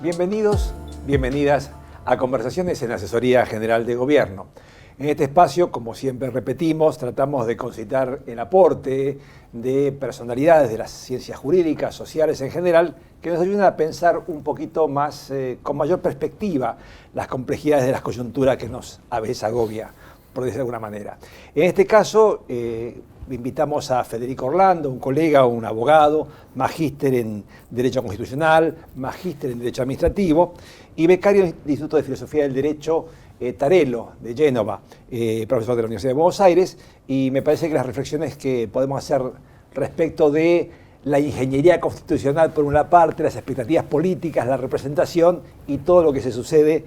Bienvenidos, bienvenidas a Conversaciones en la Asesoría General de Gobierno. En este espacio, como siempre repetimos, tratamos de concitar el aporte de personalidades de las ciencias jurídicas, sociales en general, que nos ayudan a pensar un poquito más, con mayor perspectiva, las complejidades de la coyuntura que nos a veces agobia, por decirlo de alguna manera. En este caso, invitamos a Federico Orlando, un colega, un abogado, magíster en Derecho Constitucional, magíster en Derecho Administrativo y becario del Instituto de Filosofía del Derecho Tarelo, de Génova, profesor de la Universidad de Buenos Aires, y me parece que las reflexiones que podemos hacer respecto de la ingeniería constitucional, por una parte, las expectativas políticas, la representación y todo lo que se sucede,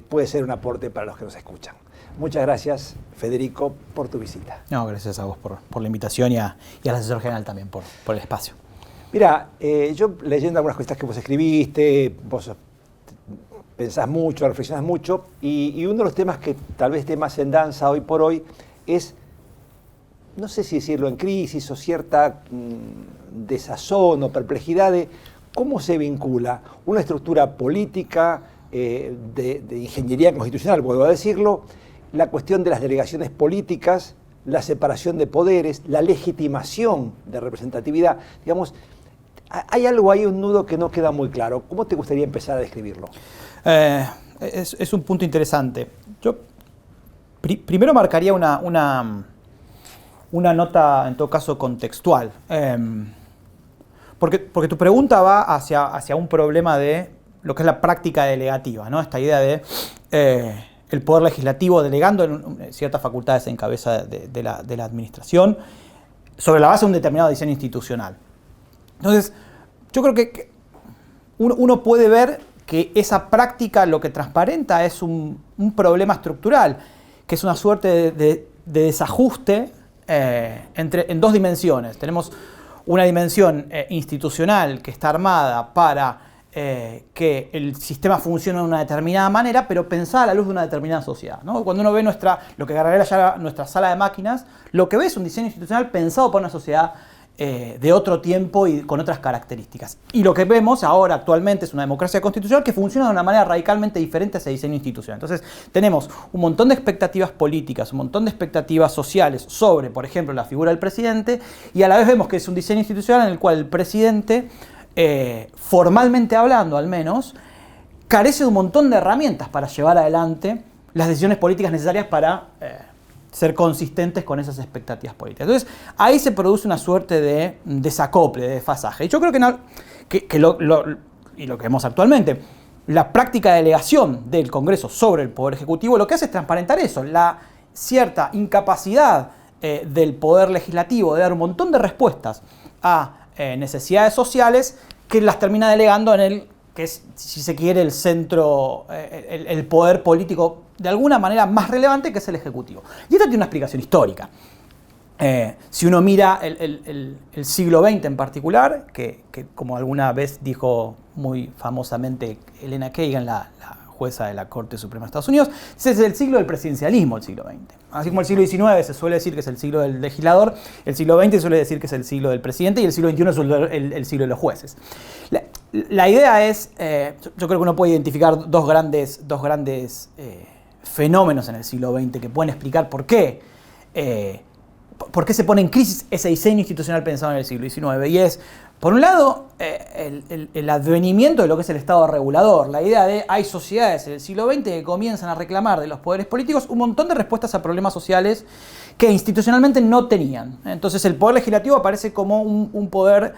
puede ser un aporte para los que nos escuchan. Muchas gracias, Federico, por tu visita. No, gracias a vos por la invitación y al asesor general también por el espacio. Mira, yo leyendo algunas cosas que vos escribiste, vos pensás mucho, reflexionás mucho, y uno de los temas que tal vez esté más en danza hoy por hoy es, no sé si decirlo en crisis o cierta desazón o perplejidad de cómo se vincula una estructura política de ingeniería constitucional, vuelvo a decirlo, la cuestión de las delegaciones políticas, la separación de poderes, la legitimación de representatividad. Digamos, hay algo ahí, un nudo que no queda muy claro. ¿Cómo te gustaría empezar a describirlo? Es un punto interesante. Yo primero marcaría una nota, en todo caso, contextual. Porque tu pregunta va hacia un problema de lo que es la práctica delegativa, ¿no? Esta idea de el Poder Legislativo delegando ciertas facultades en cabeza de la administración sobre la base de un determinado diseño institucional. Entonces, yo creo que uno puede ver que esa práctica lo que transparenta es un problema estructural, que es una suerte de desajuste en dos dimensiones. Tenemos una dimensión institucional que está armada para que el sistema funcione de una determinada manera, pero pensada a la luz de una determinada sociedad, ¿no? Cuando uno ve lo que agarraría ya nuestra sala de máquinas, lo que ve es un diseño institucional pensado para una sociedad de otro tiempo y con otras características. Y lo que vemos ahora actualmente es una democracia constitucional que funciona de una manera radicalmente diferente a ese diseño institucional. Entonces tenemos un montón de expectativas políticas, un montón de expectativas sociales sobre, por ejemplo, la figura del presidente, y a la vez vemos que es un diseño institucional en el cual el presidente, formalmente hablando al menos, carece de un montón de herramientas para llevar adelante las decisiones políticas necesarias para ser consistentes con esas expectativas políticas. Entonces, ahí se produce una suerte de desacople, de desfasaje. Y yo creo que lo que vemos actualmente, la práctica de delegación del Congreso sobre el Poder Ejecutivo, lo que hace es transparentar eso, la cierta incapacidad del Poder Legislativo de dar un montón de respuestas a necesidades sociales, que las termina delegando en el que es, si se quiere, el centro, el poder político de alguna manera más relevante, que es el Ejecutivo. Y esto tiene una explicación histórica. Si uno mira el siglo XX en particular, que como alguna vez dijo muy famosamente Elena Kagan, la jueza de la Corte Suprema de Estados Unidos, ese es el siglo del presidencialismo, el siglo XX. Así como el siglo XIX se suele decir que es el siglo del legislador, el siglo XX se suele decir que es el siglo del presidente y el siglo XXI es el siglo de los jueces. La idea es, yo creo que uno puede identificar dos grandes fenómenos en el siglo XX que pueden explicar por qué se pone en crisis ese diseño institucional pensado en el siglo XIX. Y es, por un lado, el advenimiento de lo que es el Estado regulador. La idea de hay sociedades en el siglo XX que comienzan a reclamar de los poderes políticos un montón de respuestas a problemas sociales que institucionalmente no tenían. Entonces el Poder Legislativo aparece como un poder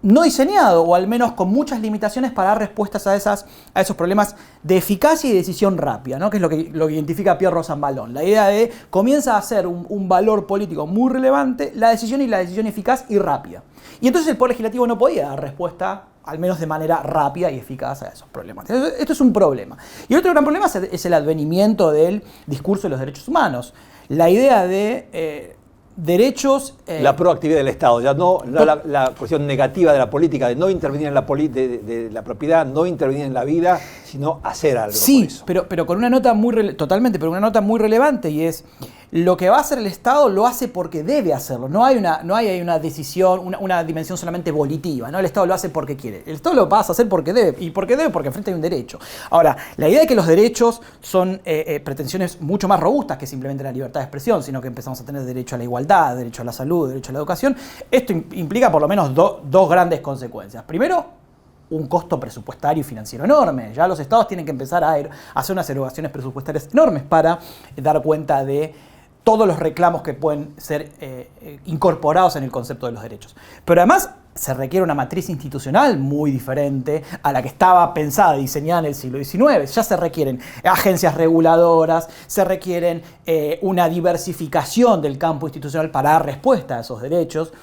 no diseñado, o al menos con muchas limitaciones para dar respuestas a esos problemas de eficacia y decisión rápida, ¿no? Que es lo que identifica Pierre Rosanvallon. La idea de comienza a ser un valor político muy relevante la decisión eficaz y rápida. Y entonces el Poder Legislativo no podía dar respuesta, al menos de manera rápida y eficaz, a esos problemas. Entonces, esto es un problema. Y otro gran problema es el advenimiento del discurso de los derechos humanos. La idea de derechos... la proactividad del Estado, ya no la cuestión negativa de la política, de no intervenir en de la propiedad, no intervenir en la vida, sino hacer algo Sí, por eso. pero con una nota totalmente, pero una nota muy relevante, y es lo que va a hacer el Estado lo hace porque debe hacerlo. No hay una decisión, una dimensión solamente volitiva, ¿no? El Estado lo hace porque quiere. El Estado lo va a hacer porque debe. ¿Y porque debe? Porque enfrente hay un derecho. Ahora, la idea de que los derechos son pretensiones mucho más robustas que simplemente la libertad de expresión, sino que empezamos a tener derecho a la igualdad, derecho a la salud, derecho a la educación, esto implica por lo menos dos grandes consecuencias. Primero, un costo presupuestario y financiero enorme. Ya los estados tienen que empezar a hacer unas erogaciones presupuestarias enormes para dar cuenta de todos los reclamos que pueden ser incorporados en el concepto de los derechos. Pero además se requiere una matriz institucional muy diferente a la que estaba pensada y diseñada en el siglo XIX. Ya se requieren agencias reguladoras, se requieren una diversificación del campo institucional para dar respuesta a esos derechos.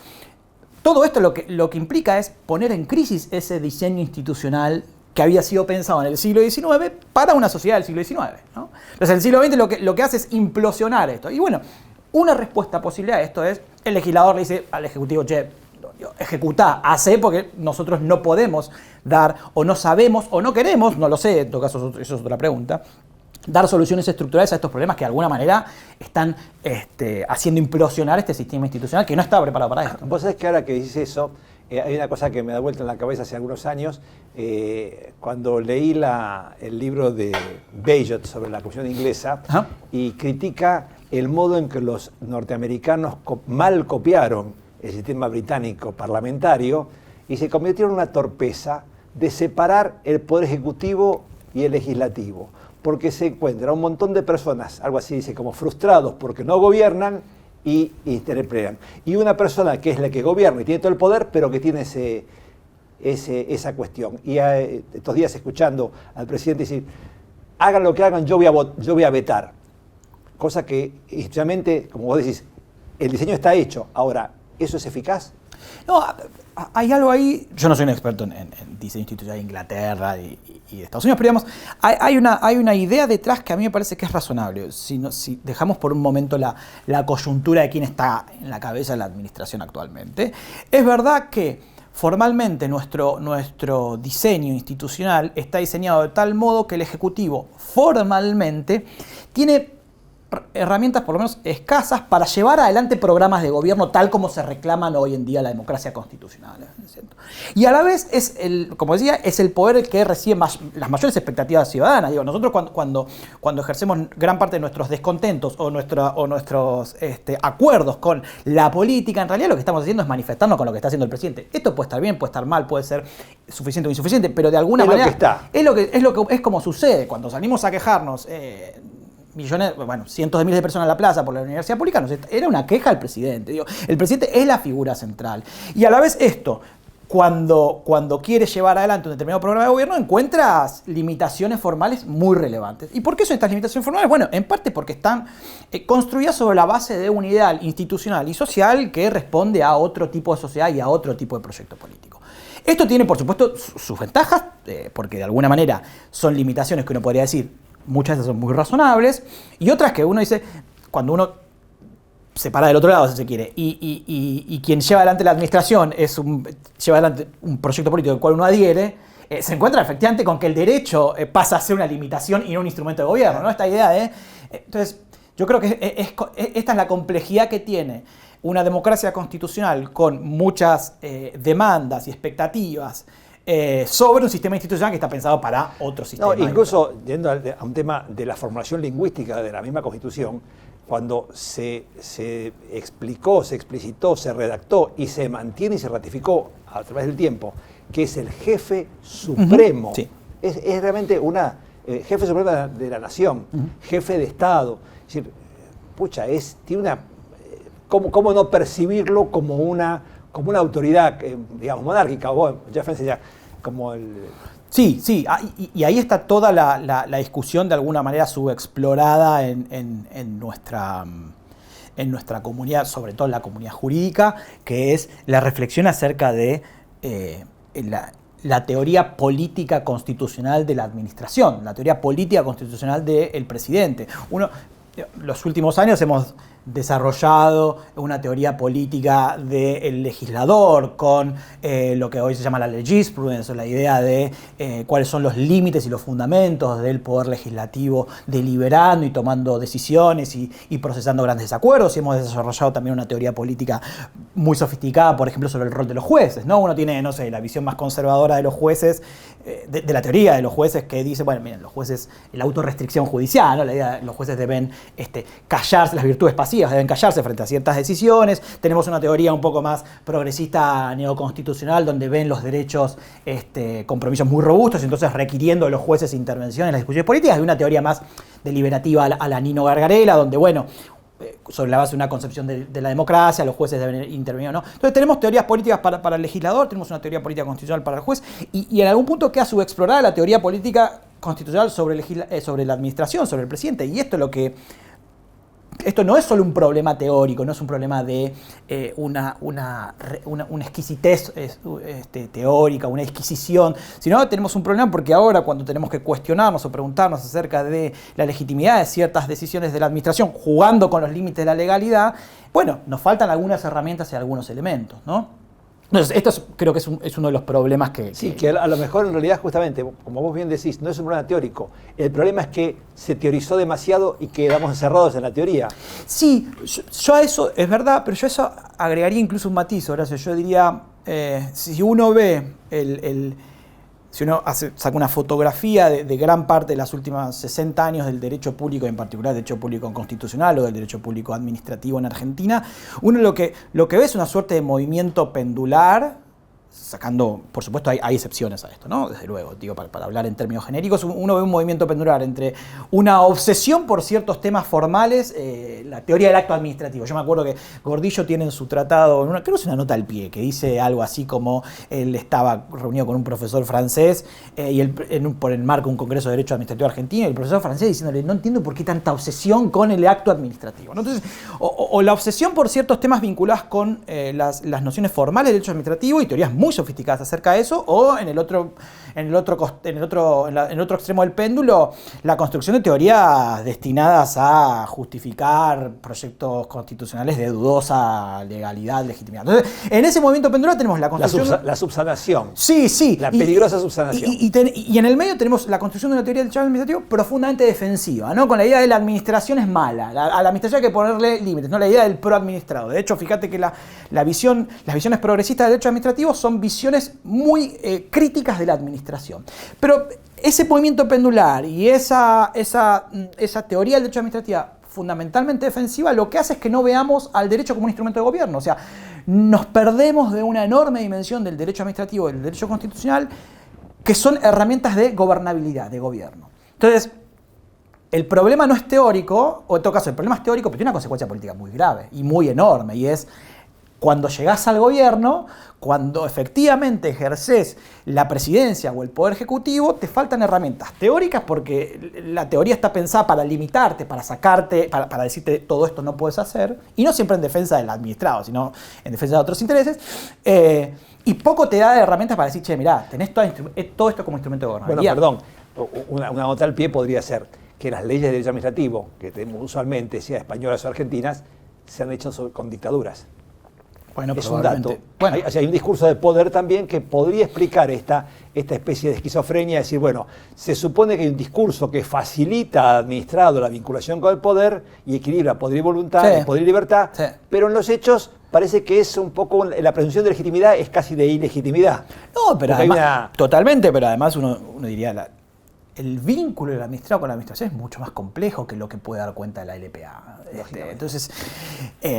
Todo esto lo que implica es poner en crisis ese diseño institucional que había sido pensado en el siglo XIX para una sociedad del siglo XIX, ¿no? Entonces el siglo XX lo que hace es implosionar esto. Y bueno, una respuesta posible a esto es, el legislador le dice al Ejecutivo, che, ejecutá, hacé, porque nosotros no podemos dar, o no sabemos, o no queremos, no lo sé, en todo caso eso es otra pregunta, dar soluciones estructurales a estos problemas que de alguna manera están haciendo implosionar este sistema institucional que no está preparado para esto. Vos sabés que ahora que dices eso, hay una cosa que me da vuelta en la cabeza hace algunos años, cuando leí el libro de Bayot sobre la Constitución inglesa. Ajá. Y critica el modo en que los norteamericanos mal copiaron el sistema británico parlamentario y se convirtieron en una torpeza de separar el poder ejecutivo y el legislativo, porque se encuentra un montón de personas, algo así dice, como frustrados porque no gobiernan y interpelean. Y una persona que es la que gobierna y tiene todo el poder, pero que tiene esa cuestión. Y estos días escuchando al presidente decir, hagan lo que hagan, yo voy a vetar. Cosa que, institucionalmente, como vos decís, el diseño está hecho. Ahora, ¿eso es eficaz? No, hay algo ahí. Yo no soy un experto en diseño institucional de Inglaterra y de Estados Unidos, pero digamos, hay una idea detrás que a mí me parece que es razonable. Si dejamos por un momento la coyuntura de quién está en la cabeza de la administración actualmente, es verdad que formalmente nuestro diseño institucional está diseñado de tal modo que el Ejecutivo formalmente tiene herramientas por lo menos escasas para llevar adelante programas de gobierno tal como se reclaman hoy en día la democracia constitucional, ¿cierto? Y a la vez como decía, es el poder el que recibe las mayores expectativas ciudadanas. Digo, nosotros cuando ejercemos gran parte de nuestros descontentos o nuestros acuerdos con la política, en realidad lo que estamos haciendo es manifestarnos con lo que está haciendo el presidente. Esto puede estar bien, puede estar mal, puede ser suficiente o insuficiente, pero de alguna manera es como sucede cuando salimos a quejarnos. Cientos de miles de personas en la plaza por la universidad pública, era una queja al presidente. Digo, el presidente es la figura central. Y a la vez esto, cuando quiere llevar adelante un determinado programa de gobierno, encuentras limitaciones formales muy relevantes. ¿Y por qué son estas limitaciones formales? Bueno, en parte porque están construidas sobre la base de un ideal institucional y social que responde a otro tipo de sociedad y a otro tipo de proyecto político. Esto tiene, por supuesto, sus ventajas, porque de alguna manera son limitaciones que uno podría decir, muchas de esas son muy razonables, y otras que uno dice, cuando uno se para del otro lado, si se quiere, y quien lleva adelante la administración lleva adelante un proyecto político al cual uno adhiere, se encuentra efectivamente con que el derecho pasa a ser una limitación y no un instrumento de gobierno, ¿no? Esta idea de... Entonces, yo creo que esta es la complejidad que tiene una democracia constitucional con muchas demandas y expectativas sobre un sistema institucional que está pensado para otro sistema. No, incluso yendo a un tema de la formulación lingüística de la misma Constitución, cuando se explicó, se explicitó, se redactó y se mantiene y se ratificó a través del tiempo, que es el jefe supremo. Sí. Es realmente jefe supremo de la nación, jefe de Estado. Es decir, tiene una... ¿Cómo no percibirlo como una autoridad, digamos, monárquica? Bueno, Jefferson ya como el... Sí, y ahí está toda la discusión de alguna manera subexplorada en nuestra comunidad, sobre todo en la comunidad jurídica, que es la reflexión acerca de la teoría política constitucional de la administración, la teoría política constitucional del presidente. Los últimos años hemos desarrollado una teoría política del legislador con lo que hoy se llama la legisprudence, o la idea de cuáles son los límites y los fundamentos del poder legislativo deliberando y tomando decisiones y procesando grandes desacuerdos. Y hemos desarrollado también una teoría política muy sofisticada, por ejemplo, sobre el rol de los jueces, ¿no? Uno tiene, no sé, la visión más conservadora de los jueces, de la teoría de los jueces, que dice, bueno, miren, los jueces, la autorrestricción judicial, ¿no? La idea de los jueces deben callarse, las virtudes pasivas deben callarse frente a ciertas decisiones. Tenemos una teoría un poco más progresista neoconstitucional, donde ven los derechos compromisos muy robustos, entonces requiriendo de los jueces intervención en las discusiones políticas. Hay una teoría más deliberativa a la Nino Gargarella, donde, bueno, sobre la base de una concepción de la democracia, los jueces deben intervenir o no. Entonces tenemos teorías políticas para el legislador, tenemos una teoría política constitucional para el juez, y en algún punto queda subexplorada la teoría política constitucional sobre la administración, sobre el presidente. Y esto no es solo un problema teórico, no es un problema de una exquisitez teórica, una exquisición, sino tenemos un problema porque ahora, cuando tenemos que cuestionarnos o preguntarnos acerca de la legitimidad de ciertas decisiones de la administración, jugando con los límites de la legalidad, bueno, nos faltan algunas herramientas y algunos elementos, ¿no? Entonces, creo que es uno de los problemas que... Sí, que a lo mejor en realidad, justamente, como vos bien decís, no es un problema teórico. El problema es que se teorizó demasiado y quedamos encerrados en la teoría. Sí, yo a eso, es verdad, pero yo a eso agregaría incluso un matiz, Horacio. Yo diría, si uno ve si uno saca una fotografía de gran parte de las últimas 60 años del derecho público, en particular del derecho público constitucional o del derecho público administrativo en Argentina, uno lo que ve es una suerte de movimiento pendular, sacando, por supuesto hay excepciones a esto, ¿no? Desde luego, digo, para hablar en términos genéricos, uno ve un movimiento pendular entre una obsesión por ciertos temas formales, la teoría del acto administrativo. Yo me acuerdo que Gordillo tiene en su tratado, creo que es una nota al pie, que dice algo así como él estaba reunido con un profesor francés y por el marco de un congreso de Derecho Administrativo argentino, y el profesor francés diciéndole, no entiendo por qué tanta obsesión con el acto administrativo, ¿no? Entonces, o la obsesión por ciertos temas vinculados con las nociones formales del derecho administrativo y teorías muy sofisticadas acerca de eso, o en el otro extremo del péndulo, la construcción de teorías destinadas a justificar proyectos constitucionales de dudosa legalidad, legitimidad. Entonces, en ese movimiento pendular tenemos la construcción... La subsanación. Sí. La peligrosa subsanación. Y en el medio tenemos la construcción de una teoría del derecho administrativo profundamente defensiva, ¿no? Con la idea de la administración es mala, a la administración hay que ponerle límites, ¿no? La idea del proadministrado. De hecho, fíjate que las visiones progresistas del derecho administrativo son visiones muy críticas de la administración. Pero ese movimiento pendular y esa teoría del derecho administrativo fundamentalmente defensiva, lo que hace es que no veamos al derecho como un instrumento de gobierno. O sea, nos perdemos de una enorme dimensión del derecho administrativo y del derecho constitucional, que son herramientas de gobernabilidad, de gobierno. Entonces, el problema no es teórico, o en todo caso el problema es teórico, pero tiene una consecuencia política muy grave y muy enorme, y es cuando llegás al gobierno, cuando efectivamente ejercés la presidencia o el poder ejecutivo, te faltan herramientas teóricas, porque la teoría está pensada para limitarte, para sacarte, para decirte todo esto no puedes hacer, y no siempre en defensa del administrado, sino en defensa de otros intereses, y poco te da de herramientas para decir, che, mirá, tenés todo esto como instrumento de gobernabilidad. Bueno, perdón, una nota al pie podría ser que las leyes de derecho administrativo, que tenemos usualmente, sea españolas o argentinas, se han hecho con dictaduras. Bueno, es un dato. Bueno. Hay un discurso de poder también que podría explicar esta especie de esquizofrenia, decir, bueno, se supone que hay un discurso que facilita al administrado la vinculación con el poder y equilibra poder y voluntad, sí, poder y libertad, sí, pero en los hechos parece que es un poco, la presunción de legitimidad es casi de ilegitimidad. No, pero además, totalmente, pero además uno diría, el vínculo del administrado con la administración es mucho más complejo que lo que puede dar cuenta de la LPA. Entonces,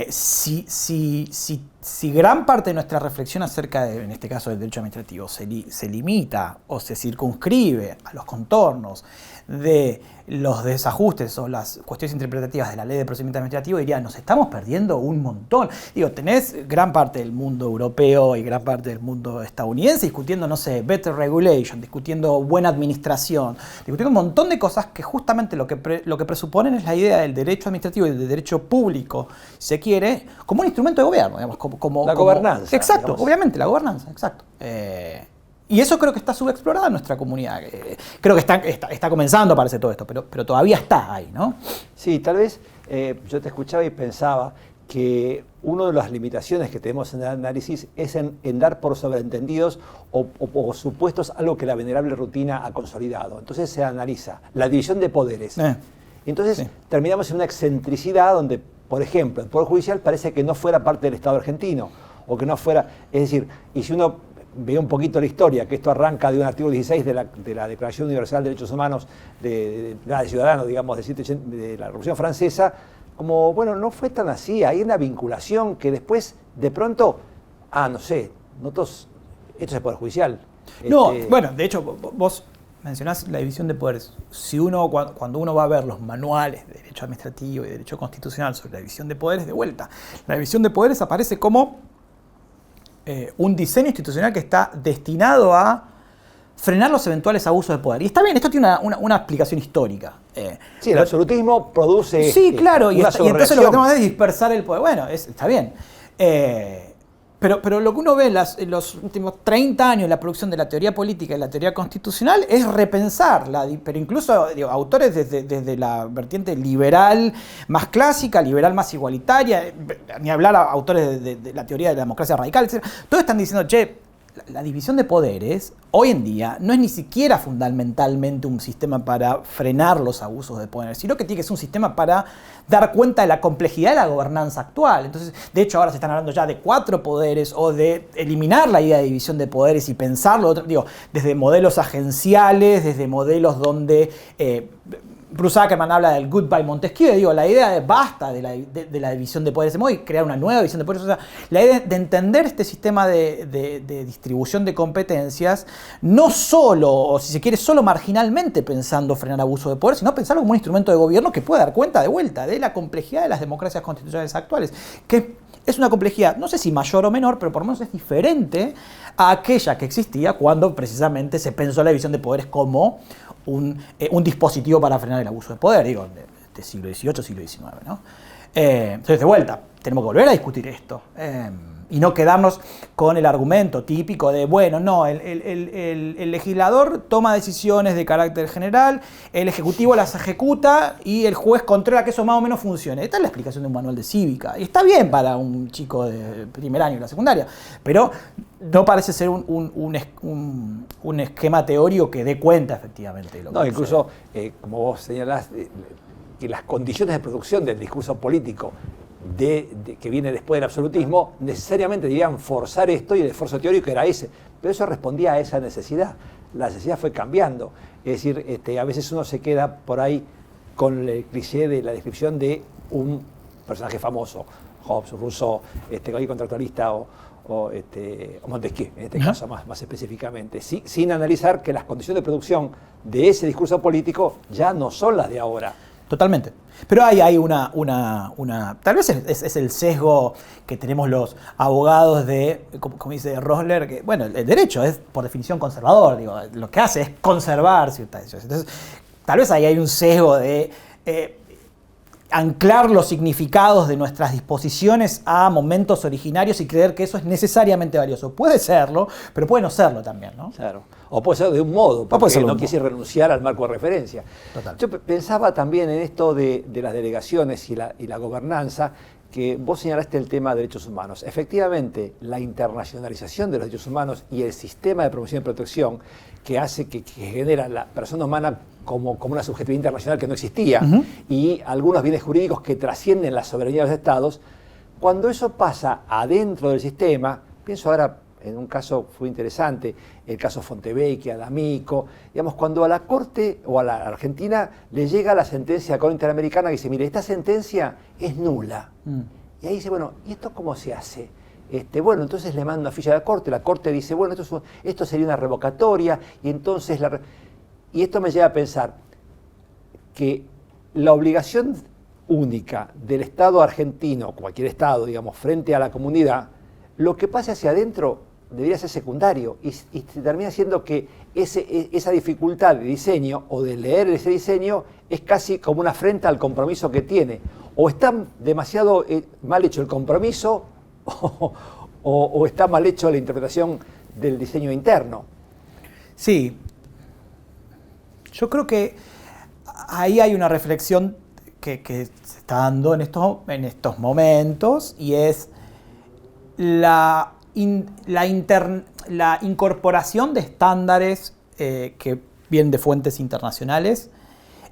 si gran parte de nuestra reflexión acerca de, en este caso, del derecho administrativo se limita o se circunscribe a los contornos de los desajustes o las cuestiones interpretativas de la ley de procedimiento administrativo, diría, nos estamos perdiendo un montón. Digo, tenés gran parte del mundo europeo y gran parte del mundo estadounidense discutiendo, no sé, better regulation, discutiendo buena administración, discutiendo un montón de cosas que justamente lo que presuponen es la idea del derecho administrativo y del derecho público, si se quiere, como un instrumento de gobierno, digamos, como gobernanza. Exacto, digamos. obviamente, la gobernanza, exacto. Y eso creo que está subexplorado en nuestra comunidad. Creo que está comenzando a aparecer todo esto, pero todavía está ahí, ¿no? Sí, tal vez yo te escuchaba y pensaba que una de las limitaciones que tenemos en el análisis es en dar por sobreentendidos o por supuestos algo que la venerable rutina ha consolidado. Entonces se analiza la división de poderes. Entonces sí, terminamos en una excentricidad donde, por ejemplo, el Poder Judicial parece que no fuera parte del Estado argentino, o que no fuera, es decir, y si uno ve un poquito la historia, que esto arranca de un artículo 16 de la Declaración Universal de Derechos Humanos de ciudadanos, digamos, de la Revolución Francesa, como, bueno, no fue tan así, hay una vinculación que después, de pronto, no sé, esto es el Poder Judicial. No, bueno, de hecho, vos mencionás la división de poderes. Si cuando uno va a ver los manuales de derecho administrativo y derecho constitucional sobre la división de poderes, de vuelta, la división de poderes aparece como un diseño institucional que está destinado a frenar los eventuales abusos de poder. Y está bien, esto tiene una explicación histórica. Sí, el absolutismo produce. Sí, claro, y entonces lo que tenemos es dispersar el poder. Bueno, está bien. Pero lo que uno ve en los últimos 30 años de la producción de la teoría política y la teoría constitucional es repensarla, pero incluso autores desde la vertiente liberal más clásica, liberal más igualitaria, ni hablar a autores de la teoría de la democracia radical, etc. Todos están diciendo, la división de poderes hoy en día no es ni siquiera fundamentalmente un sistema para frenar los abusos de poder, sino que tiene que ser un sistema para dar cuenta de la complejidad de la gobernanza actual. Entonces, de hecho, ahora se están hablando ya de 4 poderes o de eliminar la idea de división de poderes y pensarlo, desde modelos agenciales, desde modelos donde Bruce Ackerman habla del Goodbye Montesquieu, la idea de basta de la división de poderes y crear una nueva división de poderes. O sea, la idea de entender este sistema de distribución de competencias, no solo, o si se quiere, solo marginalmente pensando frenar abuso de poder, sino pensarlo como un instrumento de gobierno que puede dar cuenta de vuelta de la complejidad de las democracias constitucionales actuales, que es una complejidad, no sé si mayor o menor, pero por lo menos es diferente a aquella que existía cuando precisamente se pensó la división de poderes como un dispositivo para frenar el abuso de poder, de siglo XVIII, siglo XIX, ¿no? Entonces, de vuelta, tenemos que volver a discutir esto. Y no quedarnos con el argumento típico de, bueno, no, el legislador toma decisiones de carácter general, el ejecutivo las ejecuta y el juez controla que eso más o menos funcione. Esta es la explicación de un manual de cívica. Y está bien para un chico de primer año de la secundaria, pero no parece ser un esquema teórico que dé cuenta efectivamente de lo que No, incluso, como vos señalás, que las condiciones de producción del discurso político que viene después del absolutismo, necesariamente debían forzar esto, y el esfuerzo teórico era ese. Pero eso respondía a esa necesidad. La necesidad fue cambiando. Es decir, a veces uno se queda por ahí con el cliché de la descripción de un personaje famoso, Hobbes, Rousseau, el contractualista o Montesquieu, en este caso más específicamente, sin analizar que las condiciones de producción de ese discurso político ya no son las de ahora. Totalmente. Pero hay una tal vez es el sesgo que tenemos los abogados como dice Rosler, que, bueno, el derecho es por definición conservador, lo que hace es conservar ciertas decisiones. Entonces, tal vez ahí hay un sesgo de anclar los significados de nuestras disposiciones a momentos originarios y creer que eso es necesariamente valioso. Puede serlo, pero puede no serlo también, ¿no? Claro. O puede ser de un modo, porque no quise renunciar al marco de referencia. Total. Yo pensaba también en esto de las delegaciones y la gobernanza, que vos señalaste el tema de derechos humanos. Efectivamente, la internacionalización de los derechos humanos y el sistema de promoción y protección que hace que genera la persona humana como una subjetividad internacional que no existía, y algunos bienes jurídicos que trascienden la soberanía de los estados, cuando eso pasa adentro del sistema, pienso ahora en un caso fue interesante, el caso Fontevecchia, D'Amico, digamos, cuando a la Corte o a la Argentina le llega la sentencia de la Corte Interamericana que dice, mire, esta sentencia es nula. Y ahí dice, bueno, ¿y esto cómo se hace? Bueno, entonces le manda una ficha a la Corte dice, bueno, esto sería una revocatoria, y entonces y esto me lleva a pensar que la obligación única del Estado argentino, cualquier Estado, digamos, frente a la comunidad, lo que pase hacia adentro debería ser secundario, y se termina siendo que esa dificultad de diseño o de leer ese diseño es casi como una afrenta al compromiso que tiene. O está demasiado mal hecho el compromiso o está mal hecho la interpretación del diseño interno. Sí. Yo creo que ahí hay una reflexión que se está dando en estos momentos, y es la incorporación de estándares que vienen de fuentes internacionales.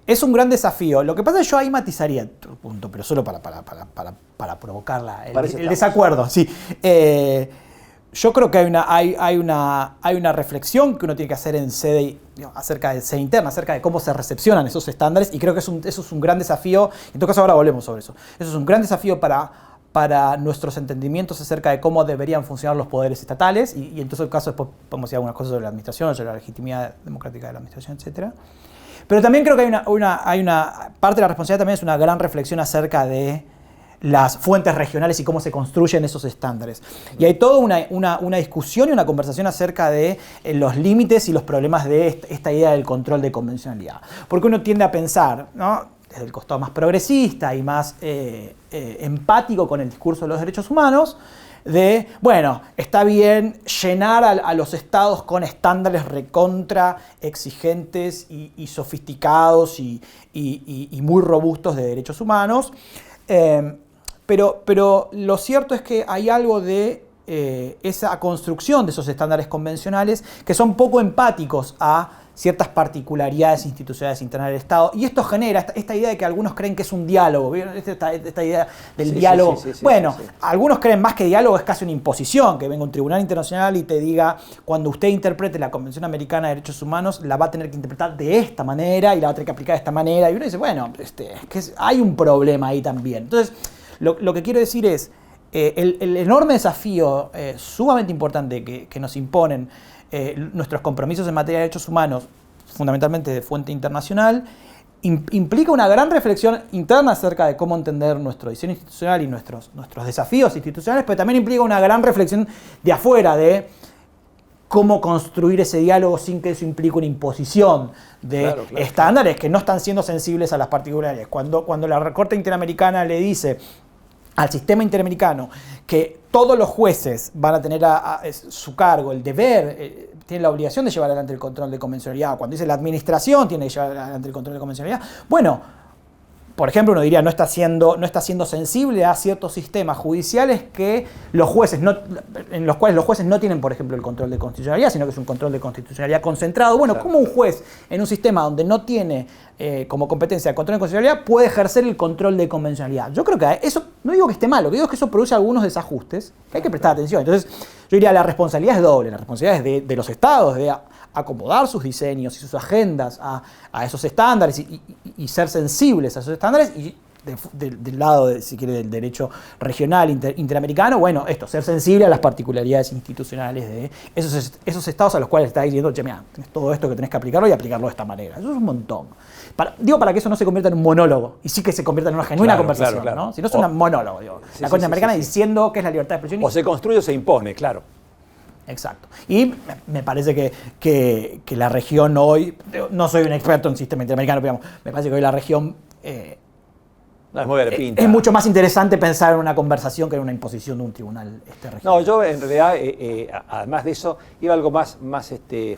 Es un gran desafío. Lo que pasa es que yo ahí matizaría tu punto, pero solo para provocar el desacuerdo. Sí. Yo creo que hay una reflexión que uno tiene que hacer en sede, acerca de sede interna, acerca de cómo se recepcionan esos estándares, y creo que eso es un gran desafío. En todo caso, ahora volvemos sobre eso. Eso es un gran desafío para nuestros entendimientos acerca de cómo deberían funcionar los poderes estatales, y en todo caso después podemos decir algunas cosas sobre la administración, sobre la legitimidad democrática de la administración, etc. Pero también creo que hay una parte de la responsabilidad también es una gran reflexión acerca de las fuentes regionales y cómo se construyen esos estándares. Y hay toda una discusión y una conversación acerca de los límites y los problemas de esta idea del control de convencionalidad. Porque uno tiende a pensar, ¿no?, desde el costado más progresista y más empático con el discurso de los derechos humanos, de, bueno, está bien llenar a los estados con estándares recontra exigentes y sofisticados y muy robustos de derechos humanos. Pero lo cierto es que hay algo de esa construcción de esos estándares convencionales que son poco empáticos a ciertas particularidades institucionales internas del Estado. Y esto genera esta idea de que algunos creen que es un diálogo. ¿Vieron? Esta idea del diálogo. Sí. Algunos creen más que diálogo es casi una imposición, que venga un tribunal internacional y te diga, cuando usted interprete la Convención Americana de Derechos Humanos, la va a tener que interpretar de esta manera y la va a tener que aplicar de esta manera. Y uno dice, bueno, que hay un problema ahí también. Entonces, lo que quiero decir es, el enorme desafío sumamente importante que nos imponen nuestros compromisos en materia de derechos humanos, fundamentalmente de fuente internacional, implica una gran reflexión interna acerca de cómo entender nuestro diseño institucional y nuestros desafíos institucionales, pero también implica una gran reflexión de afuera de cómo construir ese diálogo sin que eso implique una imposición de estándares que no están siendo sensibles a las particularidades. Cuando la Corte Interamericana le dice al sistema interamericano que todos los jueces van a tener a su cargo el deber, tienen la obligación de llevar adelante el control de convencionalidad, cuando dice la administración tiene que llevar adelante el control de convencionalidad, bueno, por ejemplo, uno diría no está siendo sensible a ciertos sistemas judiciales que en los cuales los jueces no tienen, por ejemplo, el control de constitucionalidad, sino que es un control de constitucionalidad concentrado. Bueno, ¿cómo un juez en un sistema donde no tiene como competencia el control de constitucionalidad puede ejercer el control de convencionalidad? Yo creo que eso, no digo que esté mal, lo que digo es que eso produce algunos desajustes que hay que prestar atención. Entonces, yo diría la responsabilidad es doble. La responsabilidad es de los estados, de acomodar sus diseños y sus agendas a esos estándares y ser sensibles a esos estándares, y del lado, si quiere, del derecho regional interamericano, bueno, ser sensible a las particularidades institucionales de esos estados a los cuales está diciendo, che, mira, tenés todo esto que tenés que aplicarlo y aplicarlo de esta manera. Eso es un montón. Para que eso no se convierta en un monólogo, y sí que se convierta en una genuina conversación, claro. ¿no? Si no es un monólogo, la Corte Interamericana diciendo que es la libertad de expresión. O se construye o se impone, claro. Exacto. Y me parece que la región hoy, no soy un experto en sistema interamericano, pero me parece que hoy la región es mucho más interesante pensar en una conversación que en una imposición de un tribunal regional. No, yo en realidad, además de eso, iba algo más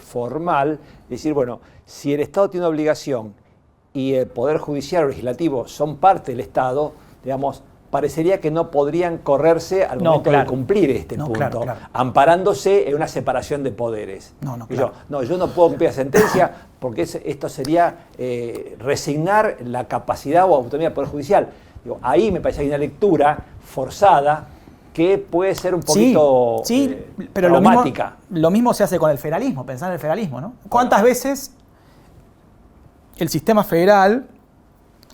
formal, decir, bueno, si el Estado tiene una obligación y el Poder Judicial o Legislativo son parte del Estado, digamos, parecería que no podrían correrse al momento de cumplir este punto, amparándose en una separación de poderes. Yo no puedo cumplir la sentencia porque esto sería resignar la capacidad o autonomía del Poder Judicial. Ahí me parece que hay una lectura forzada que puede ser un poquito pero traumática. Lo mismo se hace con el federalismo, pensar en el federalismo, ¿no? ¿Cuántas veces el sistema federal,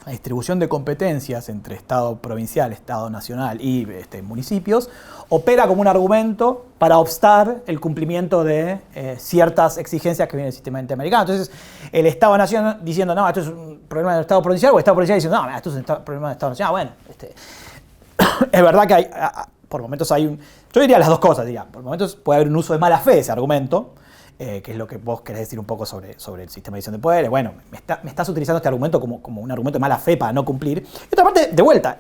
la distribución de competencias entre Estado provincial, Estado nacional y municipios, opera como un argumento para obstar el cumplimiento de ciertas exigencias que viene del sistema interamericano? Entonces, el Estado nacional diciendo, no, esto es un problema del Estado provincial, o el Estado provincial diciendo, no, esto es un problema del Estado nacional. Bueno, es verdad que por momentos yo diría las dos cosas, por momentos puede haber un uso de mala fe de ese argumento, que es lo que vos querés decir un poco sobre el sistema de división de poderes. Bueno, me estás utilizando este argumento como un argumento de mala fe para no cumplir. Y otra parte, de vuelta,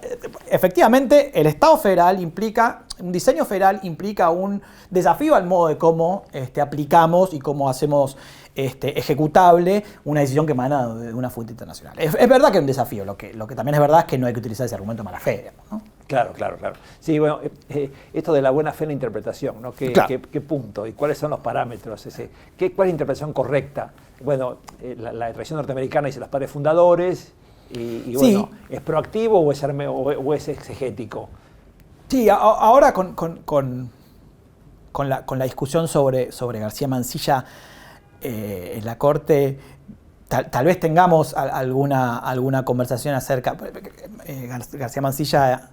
efectivamente, el Estado federal implica un diseño federal implica un desafío al modo de cómo aplicamos y cómo hacemos ejecutable una decisión que emana de una fuente internacional. Es verdad que es un desafío, lo que también es verdad es que no hay que utilizar ese argumento de mala fe, ¿no? Claro. Sí, bueno, esto de la buena fe en la interpretación, ¿no? ¿Qué punto y cuáles son los parámetros? ¿Cuál es la interpretación correcta? Bueno, la tradición norteamericana dice los padres fundadores y bueno, sí. ¿Es proactivo o es exegético? Sí, ahora con la discusión sobre García Mansilla en la Corte, tal vez tengamos alguna conversación acerca. García Mansilla,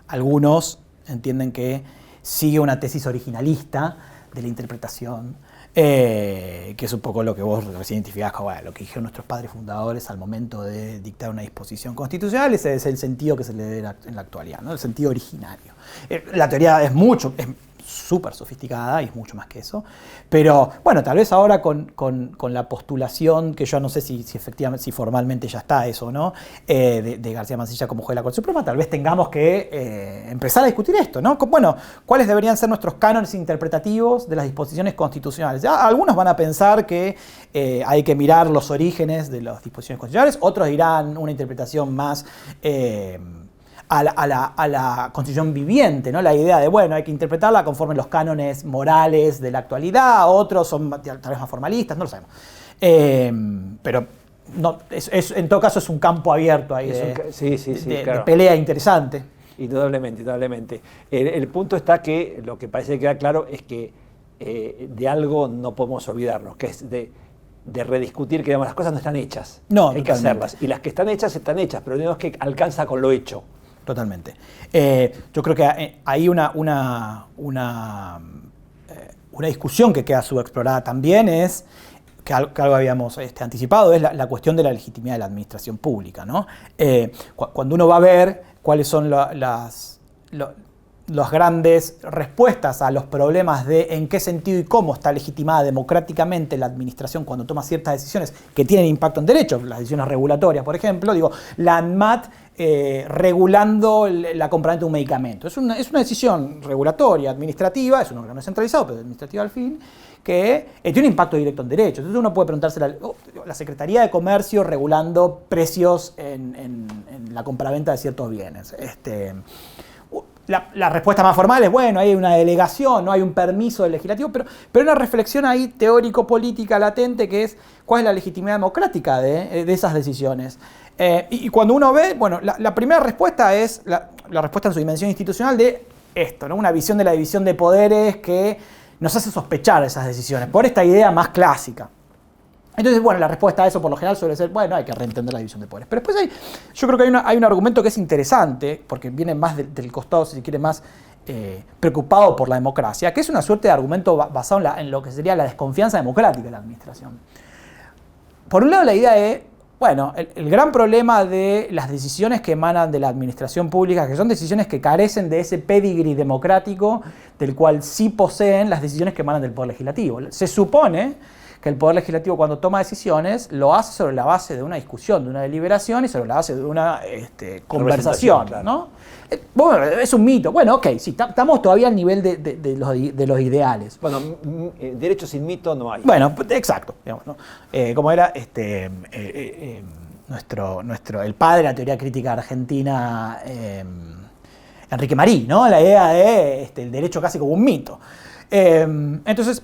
algunos entienden que sigue una tesis originalista de la interpretación, que es un poco lo que vos recién identificás como lo que dijeron nuestros padres fundadores al momento de dictar una disposición constitucional. Ese es el sentido que se le dé en la actualidad, ¿no? El sentido originario. La teoría es súper sofisticada y es mucho más que eso, pero bueno, tal vez ahora con la postulación, que yo no sé si efectivamente, si formalmente ya está eso o no, de García Mansilla como juez de la Corte Suprema, tal vez tengamos que empezar a discutir esto, ¿no? Bueno, ¿cuáles deberían ser nuestros cánones interpretativos de las disposiciones constitucionales? Ya, algunos van a pensar que hay que mirar los orígenes de las disposiciones constitucionales, otros dirán una interpretación más a la Constitución viviente, ¿no? La idea de, bueno, hay que interpretarla conforme los cánones morales de la actualidad, otros son tal vez más formalistas, no lo sabemos. Pero no, en todo caso es un campo abierto ahí de pelea interesante. Indudablemente. El punto está que lo que parece que queda claro es que de algo no podemos olvidarnos, que es de rediscutir que digamos, las cosas no están hechas, no, hay que hacerlas. Y las que están hechas, pero no es que alcanza con lo hecho. Totalmente. Yo creo que hay una discusión que queda subexplorada también, es que algo habíamos anticipado, es la cuestión de la legitimidad de la administración pública, ¿no? Cuando uno va a ver cuáles son las grandes respuestas a los problemas de en qué sentido y cómo está legitimada democráticamente la administración cuando toma ciertas decisiones que tienen impacto en derechos, las decisiones regulatorias, por ejemplo, la ANMAT regulando la compraventa de un medicamento. Es una decisión regulatoria, administrativa, es un órgano centralizado, pero administrativa al fin, que tiene un impacto directo en derechos. Entonces uno puede preguntarse, la Secretaría de Comercio regulando precios en la compraventa de ciertos bienes. La respuesta más formal es, bueno, hay una delegación, no hay un permiso del legislativo, pero hay una reflexión ahí teórico-política latente que es cuál es la legitimidad democrática de esas decisiones. Y cuando uno ve, bueno, la primera respuesta es la respuesta en su dimensión institucional de esto, ¿no? Una visión de la división de poderes que nos hace sospechar esas decisiones, por esta idea más clásica. Entonces, bueno, la respuesta a eso por lo general suele ser, bueno, hay que reentender la división de poderes. Pero después yo creo que hay un argumento que es interesante, porque viene más del costado, si se quiere, más preocupado por la democracia, que es una suerte de argumento basado en lo que sería la desconfianza democrática de la administración. Por un lado, la idea de, bueno, el gran problema de las decisiones que emanan de la administración pública, que son decisiones que carecen de ese pedigrí democrático del cual sí poseen las decisiones que emanan del Poder Legislativo. Se supone que el Poder Legislativo, cuando toma decisiones, lo hace sobre la base de una discusión, de una deliberación y sobre la base de una conversación, claro, ¿no? Bueno, es un mito. Bueno, ok, sí, estamos todavía al nivel de los ideales. Bueno, derecho sin mito no hay. Bueno, exacto. Digamos, ¿no? Como era el padre de la teoría crítica argentina, Enrique Marí, ¿no? La idea de el derecho casi como un mito. Entonces,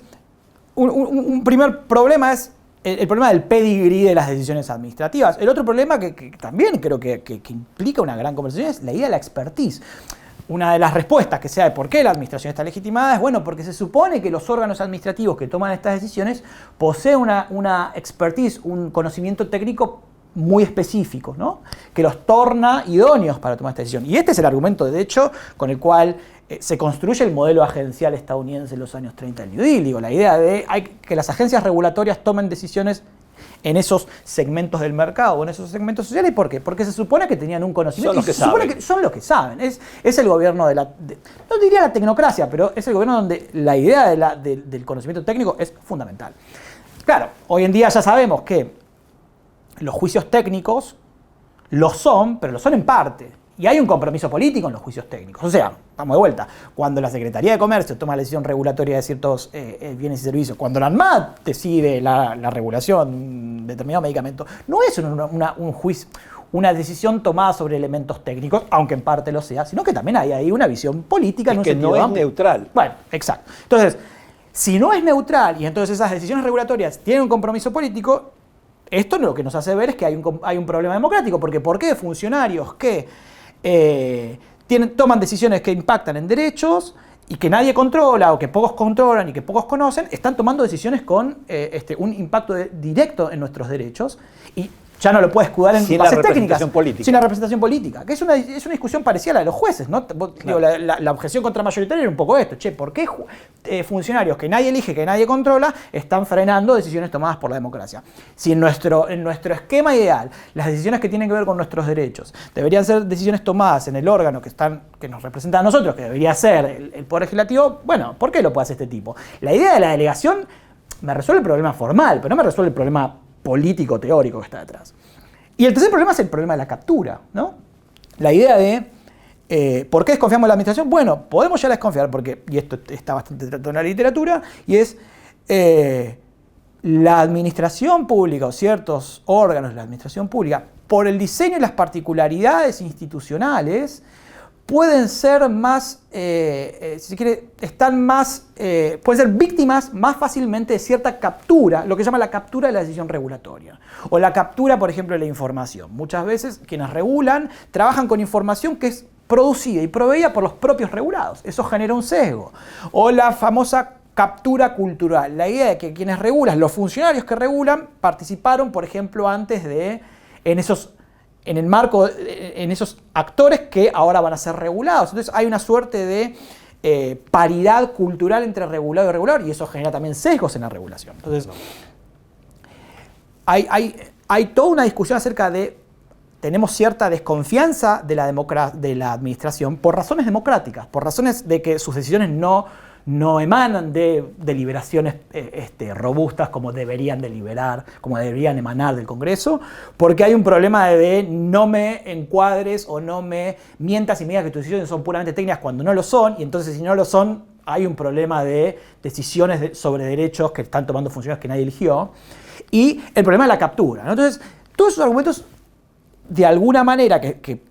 un primer problema es el problema del pedigrí de las decisiones administrativas. El otro problema que también creo que implica una gran conversación es la idea de la expertise. Una de las respuestas que sea de por qué la administración está legitimada es, bueno, porque se supone que los órganos administrativos que toman estas decisiones poseen una expertise, un conocimiento técnico muy específico, ¿no? Que los torna idóneos para tomar esta decisión. Y este es el argumento, de hecho, con el cual se construye el modelo agencial estadounidense en los años 30 del New Deal. Digo, la idea de que las agencias regulatorias tomen decisiones en esos segmentos del mercado o en esos segmentos sociales. ¿Por qué? Porque se supone que tenían un conocimiento. Son los que saben. Es el gobierno de no diría la tecnocracia, pero es el gobierno donde la idea del conocimiento técnico es fundamental. Claro, hoy en día ya sabemos que los juicios técnicos lo son, pero lo son en parte. Y hay un compromiso político en los juicios técnicos. O sea, vamos de vuelta, cuando la Secretaría de Comercio toma la decisión regulatoria de ciertos bienes y servicios, cuando la ANMAT decide la regulación de determinado medicamento, no es un juicio, una decisión tomada sobre elementos técnicos, aunque en parte lo sea, sino que también hay ahí una visión política. Es que no es neutral. Bueno, exacto. Entonces, si no es neutral y entonces esas decisiones regulatorias tienen un compromiso político, esto lo que nos hace ver es que hay un problema democrático, porque ¿por qué funcionarios que toman decisiones que impactan en derechos y que nadie controla o que pocos controlan y que pocos conocen, están tomando decisiones con un impacto directo en nuestros derechos y ya no lo puede escudar en bases técnicas? Sin la representación política. Que es una discusión parecida a la de los jueces, ¿no? Claro. Digo, la objeción contramayoritaria era un poco esto. ¿Por qué funcionarios que nadie elige, que nadie controla, están frenando decisiones tomadas por la democracia? Si en nuestro esquema ideal, las decisiones que tienen que ver con nuestros derechos deberían ser decisiones tomadas en el órgano que nos representa a nosotros, que debería ser el Poder Legislativo, bueno, ¿por qué lo puede hacer este tipo? La idea de la delegación me resuelve el problema formal, pero no me resuelve el problema político teórico que está detrás. Y el tercer problema es el problema de la captura, ¿no? La idea de ¿por qué desconfiamos de la administración? Bueno, podemos ya desconfiar porque, y esto está bastante tratado en la literatura, y es la administración pública o ciertos órganos de la administración pública, por el diseño y las particularidades institucionales, pueden ser más, si se quiere, pueden ser víctimas más fácilmente de cierta captura, lo que se llama la captura de la decisión regulatoria. O la captura, por ejemplo, de la información. Muchas veces quienes regulan trabajan con información que es producida y proveída por los propios regulados. Eso genera un sesgo. O la famosa captura cultural. La idea de que quienes regulan, los funcionarios que regulan, participaron, por ejemplo, antes en esos actores que ahora van a ser regulados. Entonces hay una suerte de paridad cultural entre regulado y irregular y eso genera también sesgos en la regulación. Entonces hay toda una discusión acerca de tenemos cierta desconfianza de la administración por razones democráticas, por razones de que sus decisiones no emanan de deliberaciones robustas como deberían deliberar, como deberían emanar del Congreso, porque hay un problema de no me encuadres o no me mientas y me digas que tus decisiones son puramente técnicas cuando no lo son, y entonces si no lo son, hay un problema de decisiones sobre derechos que están tomando funcionarios que nadie eligió, y el problema de la captura, ¿no? Entonces, todos esos argumentos, de alguna manera, que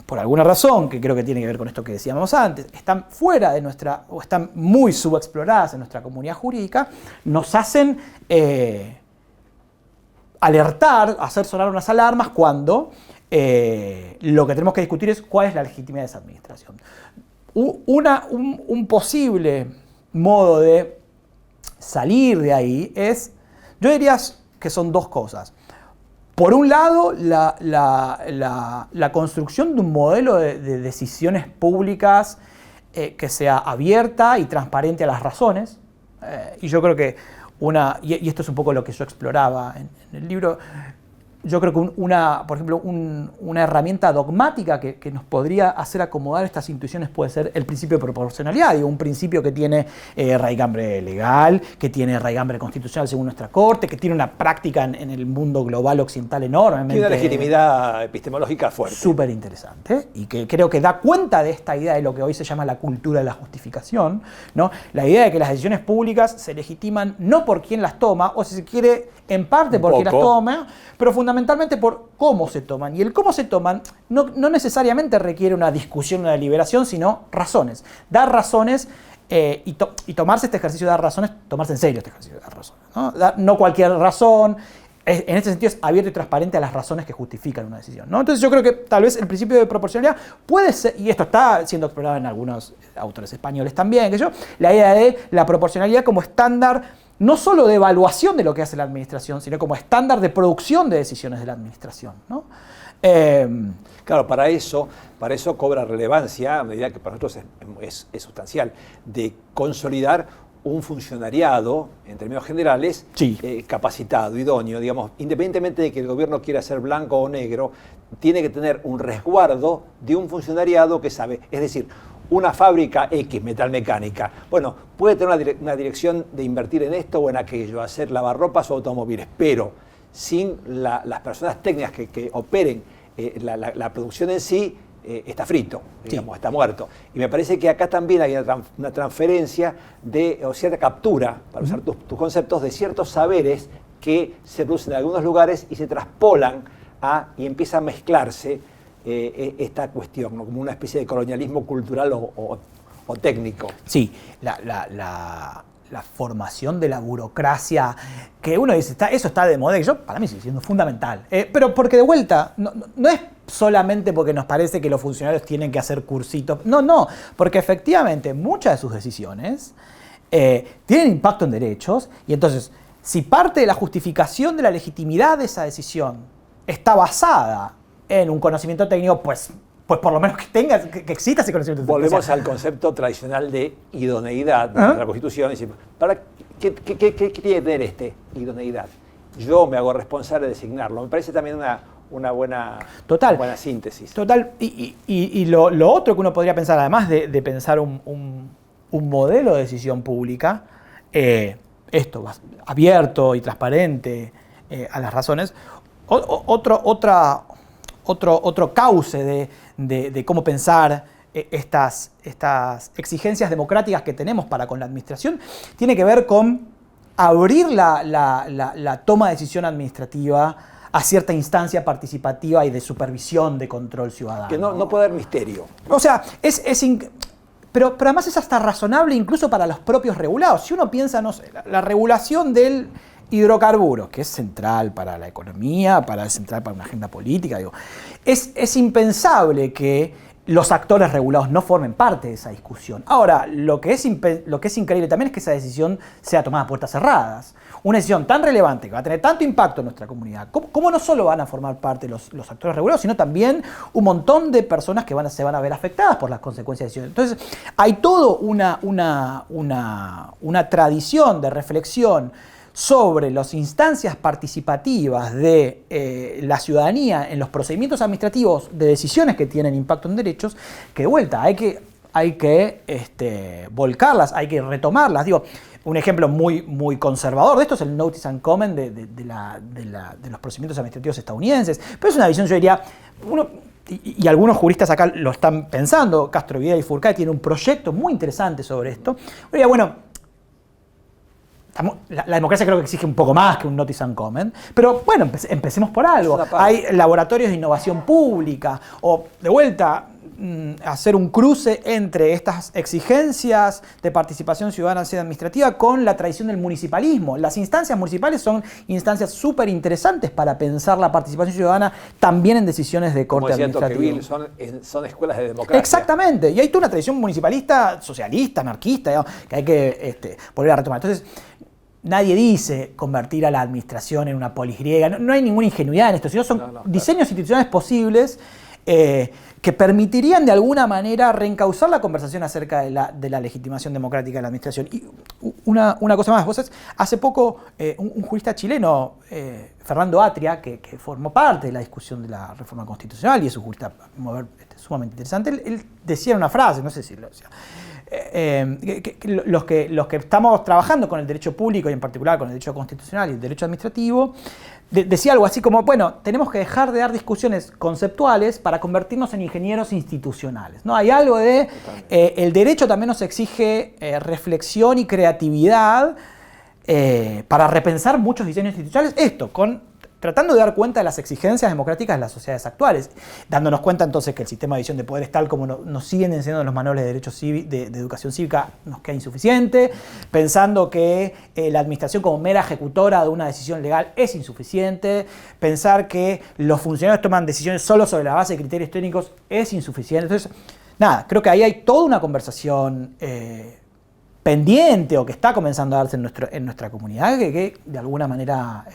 por alguna razón, que creo que tiene que ver con esto que decíamos antes, están fuera de o están muy subexploradas en nuestra comunidad jurídica, nos hacen alertar, hacer sonar unas alarmas cuando lo que tenemos que discutir es cuál es la legitimidad de esa administración. Un posible modo de salir de ahí yo diría que son dos cosas. Por un lado, la construcción de un modelo de decisiones públicas que sea abierta y transparente a las razones. Y yo creo que y esto es un poco lo que yo exploraba en el libro, yo creo que por ejemplo, una herramienta dogmática que nos podría hacer acomodar estas intuiciones puede ser el principio de proporcionalidad, un principio que tiene raigambre legal, que tiene raigambre constitucional según nuestra Corte, que tiene una práctica en el mundo global occidental enormemente. Tiene una legitimidad epistemológica fuerte. Súper interesante, y que creo que da cuenta de esta idea de lo que hoy se llama la cultura de la justificación, ¿no? La idea de que las decisiones públicas se legitiman no por quién las toma, o si se quiere, en parte por quién las toma, pero fundamentalmente por cómo se toman. Y el cómo se toman no necesariamente requiere una discusión, una deliberación, sino razones. Dar razones y tomarse este ejercicio de dar razones, tomarse en serio este ejercicio de dar razones, ¿no? No cualquier razón. En este sentido es abierto y transparente a las razones que justifican una decisión, ¿no? Entonces yo creo que tal vez el principio de proporcionalidad puede ser, y esto está siendo explorado en algunos autores españoles también, la idea de la proporcionalidad como estándar no solo de evaluación de lo que hace la administración, sino como estándar de producción de decisiones de la administración, ¿no? Claro, para eso cobra relevancia, a medida que para nosotros es sustancial, de consolidar un funcionariado, en términos generales, sí, capacitado, idóneo, digamos, independientemente de que el gobierno quiera ser blanco o negro, tiene que tener un resguardo de un funcionariado que sabe, es decir, una fábrica X, metalmecánica, bueno, puede tener una dirección de invertir en esto o en aquello, hacer lavarropas o automóviles, pero sin las personas técnicas que operen la producción en sí, está frito, digamos, está muerto. Y me parece que acá también hay una transferencia o cierta captura, para usar tus conceptos, de ciertos saberes que se producen en algunos lugares y se traspolan y empieza a mezclarse esta cuestión, ¿no? Como una especie de colonialismo cultural o técnico. Sí, la formación de la burocracia, que uno dice, eso está de moda, y para mí sigue siendo fundamental. Pero porque de vuelta, no es solamente porque nos parece que los funcionarios tienen que hacer cursitos. No, porque efectivamente muchas de sus decisiones tienen impacto en derechos, y entonces, si parte de la justificación de la legitimidad de esa decisión está basada en un conocimiento técnico, pues por lo menos que exista ese conocimiento técnico. Volvemos al concepto tradicional de idoneidad de la Constitución. Y decimos, ¿qué tiene que tener idoneidad? Yo me hago responsable de designarlo. Me parece también una buena síntesis. Total. Y lo otro que uno podría pensar, además de pensar un modelo de decisión pública, esto, abierto y transparente a las razones, otro cauce de cómo pensar estas exigencias democráticas que tenemos para con la administración tiene que ver con abrir la toma de decisión administrativa a cierta instancia participativa y de supervisión de control ciudadano. Que no puede haber misterio. O sea, pero además es hasta razonable incluso para los propios regulados. Si uno piensa, no sé, la regulación del hidrocarburos, que es central para la economía, es central para una agenda política, es impensable que los actores regulados no formen parte de esa discusión. Ahora, lo que es increíble también es que esa decisión sea tomada a puertas cerradas. Una decisión tan relevante, que va a tener tanto impacto en nuestra comunidad, ¿cómo no solo van a formar parte los actores regulados, sino también un montón de personas que se van a ver afectadas por las consecuencias de decisiones? Entonces, hay toda una tradición de reflexión sobre las instancias participativas de la ciudadanía en los procedimientos administrativos de decisiones que tienen impacto en derechos, que de vuelta hay que volcarlas, hay que retomarlas. Un ejemplo muy conservador de esto es el notice and comment de los procedimientos administrativos estadounidenses, pero es una visión, yo diría, y algunos juristas acá lo están pensando, Castro Vidal y Fourcade tienen un proyecto muy interesante sobre esto. La democracia creo que exige un poco más que un notice and comment, pero bueno, empecemos por algo. Hay laboratorios de innovación pública, o de vuelta, hacer un cruce entre estas exigencias de participación ciudadana y administrativa con la tradición del municipalismo. Las instancias municipales son instancias súper interesantes para pensar la participación ciudadana también en decisiones de corte administrativo. Son escuelas de democracia. Exactamente, y hay toda una tradición municipalista, socialista, anarquista, digamos, que hay que volver a retomar. Entonces, nadie dice convertir a la administración en una polis griega, no hay ninguna ingenuidad en esto, sino son diseños institucionales posibles que permitirían de alguna manera reencauzar la conversación acerca de la legitimación democrática de la administración. Y una cosa más, vos sabés, hace poco un jurista chileno, Fernando Atria, que formó parte de la discusión de la reforma constitucional y es un jurista sumamente interesante, él decía una frase, no sé si lo decía, los que estamos trabajando con el derecho público y en particular con el derecho constitucional y el derecho administrativo, decía algo así como, bueno, tenemos que dejar de dar discusiones conceptuales para convertirnos en ingenieros institucionales, ¿no? Hay algo de, el derecho también nos exige reflexión y creatividad para repensar muchos diseños institucionales, tratando de dar cuenta de las exigencias democráticas de las sociedades actuales, dándonos cuenta entonces que el sistema de división de poderes tal como nos siguen enseñando los manuales de derechos de educación cívica nos queda insuficiente, pensando que la administración como mera ejecutora de una decisión legal es insuficiente, pensar que los funcionarios toman decisiones solo sobre la base de criterios técnicos es insuficiente. Entonces, creo que ahí hay toda una conversación pendiente o que está comenzando a darse en nuestra comunidad que de alguna manera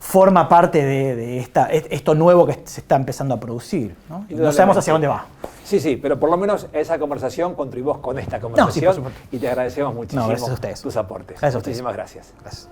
forma parte de esto nuevo que se está empezando a producir, ¿no? Y no sabemos hacia dónde va. Sí, pero por lo menos esa conversación contribuyó con esta conversación y te agradecemos muchísimo gracias a ustedes. tus aportes. Gracias a ustedes. Muchísimas gracias. Gracias.